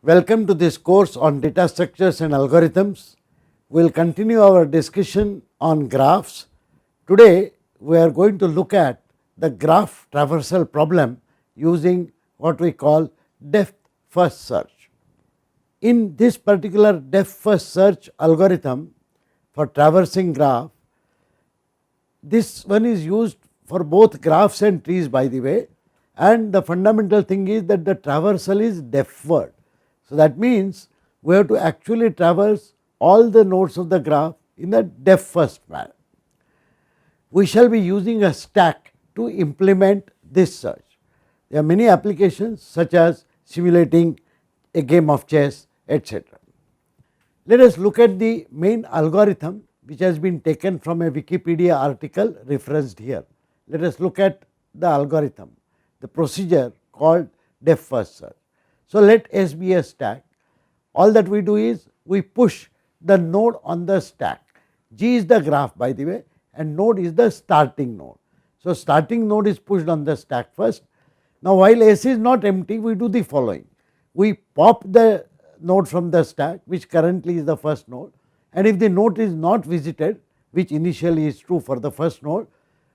Welcome to this course on data structures and algorithms. We will continue our discussion on graphs. Today we are going to look at the graph traversal problem using what we call depth first search. In this particular depth first search algorithm for traversing graph, this one is used for both graphs and trees, by the way, and the fundamental thing is that the traversal is deftward. So that means we have to actually traverse all the nodes of the graph in a depth first manner. We shall be using a stack to implement this search. There are many applications such as simulating a game of chess, etc. Let us look at the main algorithm which has been taken from a Wikipedia article referenced here. Let us look at the algorithm, the procedure called depth first search. So let S be a stack. All that we do is we push the node on the stack. G is the graph, by the way, and node is the starting node. So starting node is pushed on the stack first. Now while S is not empty, we do the following. We pop the node from the stack, which currently is the first node, and if the node is not visited, which initially is true for the first node,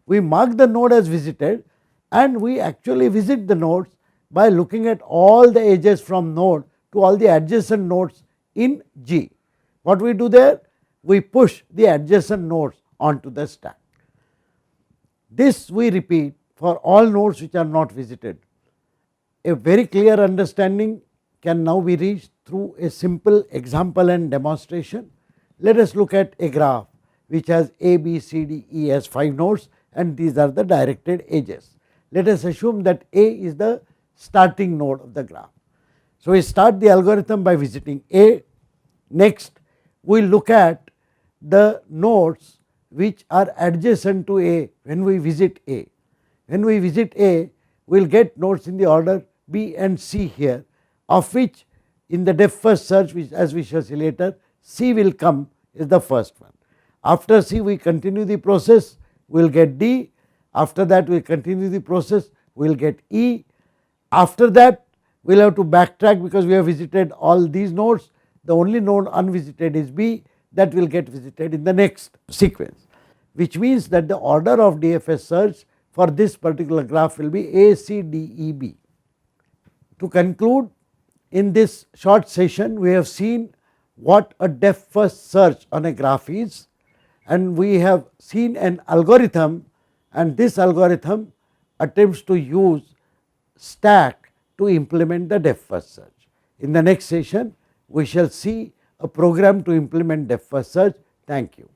we mark the node as visited and we actually visit the nodes by looking at all the edges from node to all the adjacent nodes in G. What we do there? We push the adjacent nodes onto the stack. This we repeat for all nodes which are not visited. A very clear understanding can now be reached through a simple example and demonstration. Let us look at a graph which has A, B, C, D, E as 5 nodes, and these are the directed edges. Let us assume that A is the starting node of the graph. So we start the algorithm by visiting A. Next we look at the nodes which are adjacent to A when we visit A. When we visit A, we will get nodes in the order B and C here, of which in the depth first search, which as we shall see later, C will come is the first one. After C we continue the process, we will get D. After that we continue the process, we will get E. After that we will have to backtrack because we have visited all these nodes. The only node unvisited is B, that will get visited in the next sequence, which means that the order of DFS search for this particular graph will be A, C, D, E, B. To conclude, in this short session we have seen what a depth first search on a graph is, and we have seen an algorithm, and this algorithm attempts to use stack to implement the depth first search. In the next session we shall see a program to implement depth first search. Thank you.